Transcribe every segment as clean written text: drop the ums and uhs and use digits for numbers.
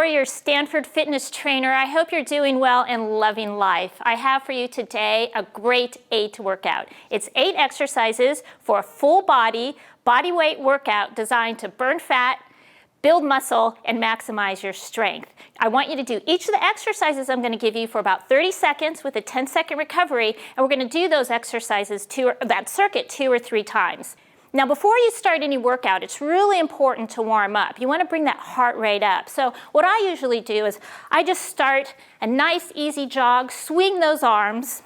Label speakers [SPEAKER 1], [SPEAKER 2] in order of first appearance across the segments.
[SPEAKER 1] Lori, your Stanford fitness trainer. I hope you're doing well and loving life. I have for you today a great 8 workout. It's 8 exercises for a full body weight workout designed to burn fat, build muscle, and maximize your strength. I want you to do each of the exercises I'm going to give you for about 30 seconds with a 10-second recovery, and we're going to do those exercises, that circuit 2 or 3 times. Now, before you start any workout, it's really important to warm up. You want to bring that heart rate up. So what I usually do is I just start a nice, easy jog, swing those arms.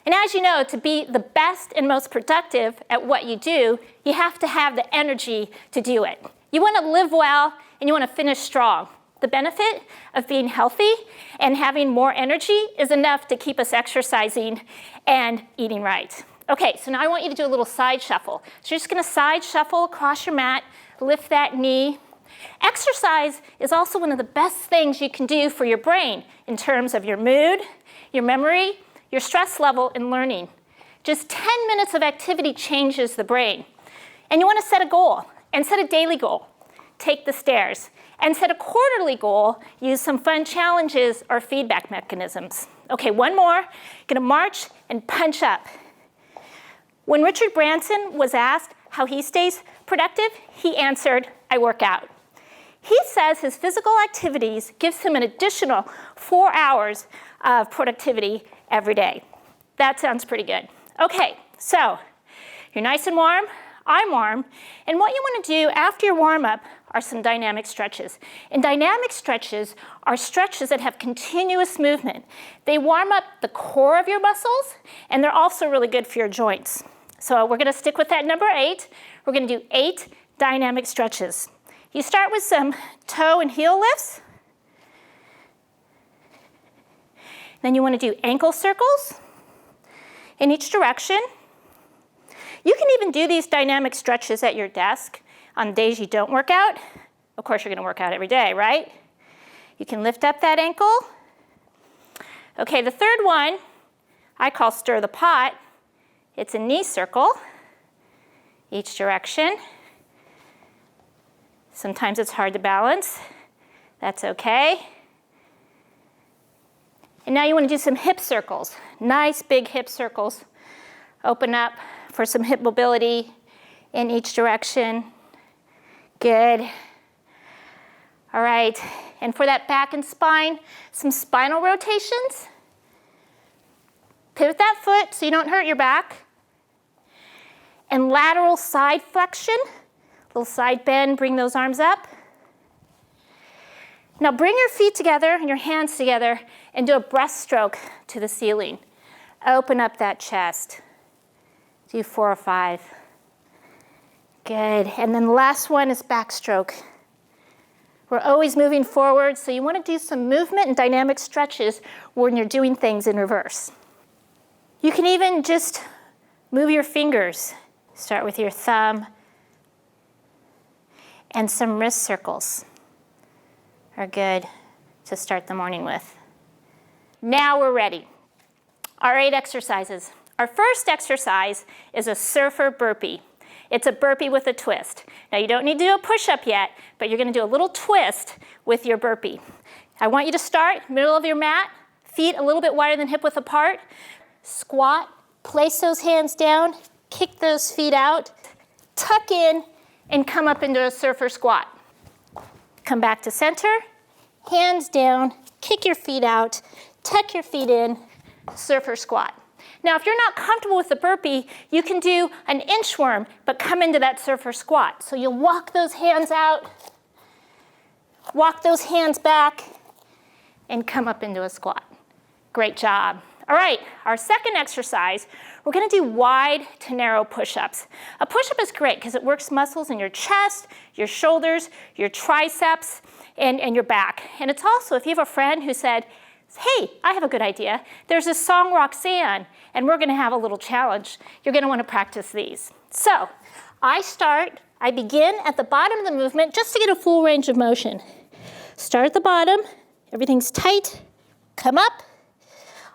[SPEAKER 1] And as you know, to be the best and most productive at what you do, you have to have the energy to do it. You want to live well, and you want to finish strong. The benefit of being healthy and having more energy is enough to keep us exercising and eating right. Okay, so now I want you to do a little side shuffle. So you're just going to side shuffle across your mat, lift that knee. Exercise is also one of the best things you can do for your brain in terms of your mood, your memory, your stress level, and learning. Just 10 minutes of activity changes the brain. And you want to set a goal, and set a daily goal. Take the stairs. And set a quarterly goal, use some fun challenges or feedback mechanisms. Okay, one more. Going to march and punch up. When Richard Branson was asked how he stays productive, he answered, I work out. He says his physical activities gives him an additional 4 hours of productivity every day. That sounds pretty good. Okay, so you're nice and warm, I'm warm, and what you want to do after your warm-up are some dynamic stretches. And dynamic stretches are stretches that have continuous movement. They warm up the core of your muscles, and they're also really good for your joints. So we're going to stick with that number 8. We're going to do 8 dynamic stretches. You start with some toe and heel lifts. Then you want to do ankle circles in each direction. You can even do these dynamic stretches at your desk on days you don't work out. Of course, you're going to work out every day, right? You can lift up that ankle. Okay, the third one I call stir the pot. It's a knee circle, each direction. Sometimes it's hard to balance. That's okay. And now you want to do some hip circles. Nice big hip circles. Open up for some hip mobility in each direction. Good. All right, and for that back and spine, some spinal rotations. Pivot that foot so you don't hurt your back. And lateral side flexion, little side bend, bring those arms up. Now bring your feet together and your hands together and do a breaststroke to the ceiling. Open up that chest. Do 4 or 5. Good, and then the last one is backstroke. We're always moving forward, so you want to do some movement and dynamic stretches when you're doing things in reverse. You can even just move your fingers. Start with your thumb, and some wrist circles are good to start the morning with. Now we're ready. Our 8 exercises. Our first exercise is a surfer burpee. It's a burpee with a twist. Now you don't need to do a push-up yet, but you're going to do a little twist with your burpee. I want you to start middle of your mat, feet a little bit wider than hip width apart. Squat, place those hands down, kick those feet out, tuck in, and come up into a surfer squat. Come back to center, hands down, kick your feet out, tuck your feet in, surfer squat. Now, if you're not comfortable with the burpee, you can do an inchworm, but come into that surfer squat. So you'll walk those hands out, walk those hands back, and come up into a squat. Great job. All right, our second exercise, we're going to do wide to narrow push-ups. A push-up is great because it works muscles in your chest, your shoulders, your triceps, and your back. And it's also, if you have a friend who said, hey, I have a good idea. There's this song, Roxanne, and we're going to have a little challenge. You're going to want to practice these. So I begin at the bottom of the movement just to get a full range of motion. Start at the bottom. Everything's tight. Come up.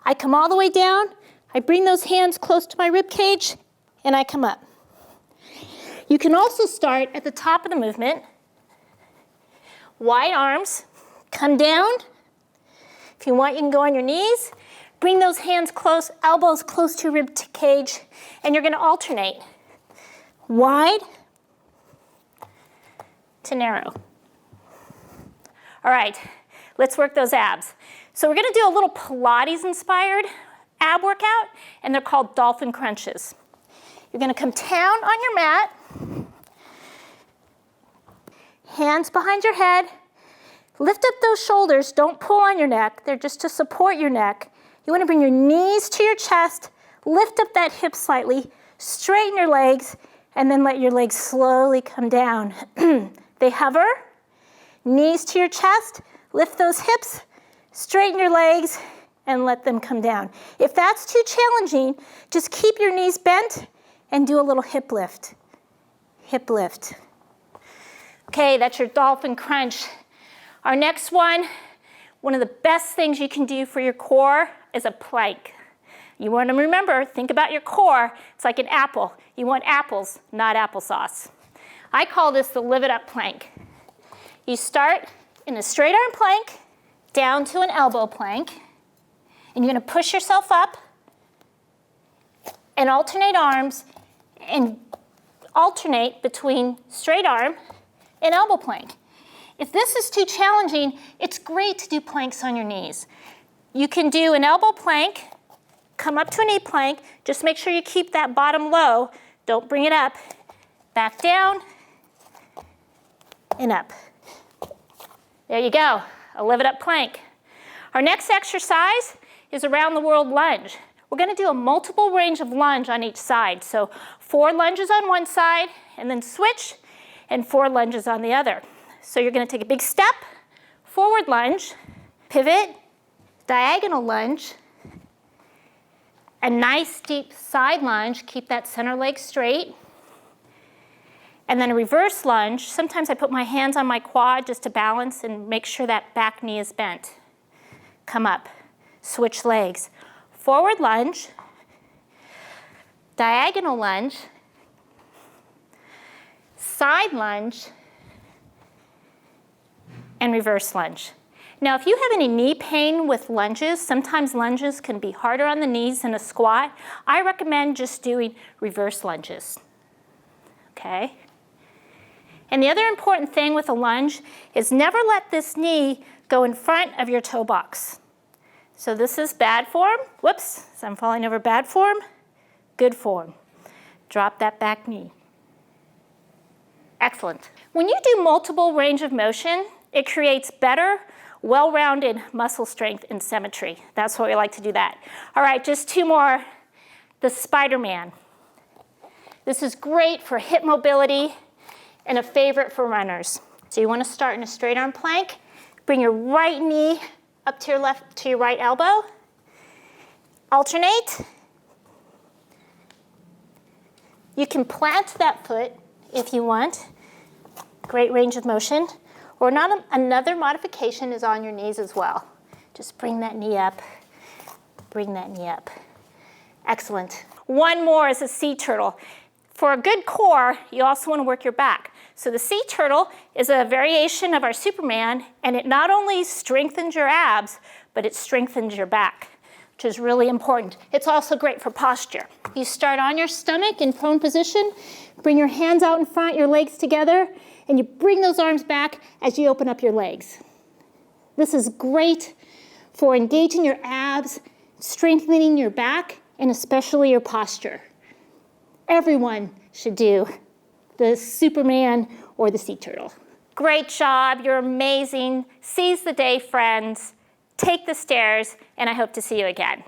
[SPEAKER 1] I come all the way down. I bring those hands close to my rib cage, and I come up. You can also start at the top of the movement. Wide arms, Come down. If you want, you can go on your knees. Bring those hands close, elbows close to your rib cage, and you're gonna alternate. Wide to narrow. All right, let's work those abs. So we're gonna do a little Pilates-inspired ab workout, and they're called Dolphin Crunches. You're gonna come down on your mat, hands behind your head, lift up those shoulders, don't pull on your neck, they're just to support your neck. You wanna bring your knees to your chest, lift up that hip slightly, straighten your legs, and then let your legs slowly come down. They hover, knees to your chest, lift those hips, straighten your legs, and let them come down. If that's too challenging, just keep your knees bent and do a little hip lift. Hip lift. Okay, that's your Dolphin Crunch. Our next one of the best things you can do for your core is a plank. You want to remember, think about your core. It's like an apple. You want apples, not applesauce. I call this the live it up plank. You start in a straight arm plank, down to an elbow plank, and you're going to push yourself up and alternate arms and alternate between straight arm and elbow plank. If this is too challenging, it's great to do planks on your knees. You can do an elbow plank, come up to a knee plank, just make sure you keep that bottom low, don't bring it up, back down and up. There you go, a live it up plank. Our next exercise is a round the world lunge. We're gonna do a multiple range of lunge on each side. So 4 lunges on one side and then switch, and 4 lunges on the other. So you're gonna take a big step, forward lunge, pivot, diagonal lunge, a nice deep side lunge, keep that center leg straight, and then a reverse lunge. Sometimes I put my hands on my quad just to balance and make sure that back knee is bent. Come up, switch legs. Forward lunge, diagonal lunge, side lunge, and reverse lunge. Now, if you have any knee pain with lunges, sometimes lunges can be harder on the knees than a squat. I recommend just doing reverse lunges, okay? And the other important thing with a lunge is never let this knee go in front of your toe box. So this is bad form. Whoops, so I'm falling over bad form. Good form. Drop that back knee. Excellent. When you do multiple range of motion, it creates better, well-rounded muscle strength and symmetry. That's why we like to do that. All right, just 2 more. The SpiderMan. This is great for hip mobility and a favorite for runners. So you want to start in a straight arm plank. Bring your right knee up to your right elbow. Alternate. You can plant that foot if you want. Great range of motion. Or another modification is on your knees as well. Just bring that knee up, bring that knee up. Excellent. One more is a sea turtle. For a good core, you also want to work your back. So the sea turtle is a variation of our Superman, and it not only strengthens your abs, but it strengthens your back, which is really important. It's also great for posture. You start on your stomach in prone position, bring your hands out in front, your legs together, and you bring those arms back as you open up your legs. This is great for engaging your abs, strengthening your back, and especially your posture. Everyone should do the Superman or the sea turtle. Great job, you're amazing. Seize the day, friends. Take the stairs, and I hope to see you again.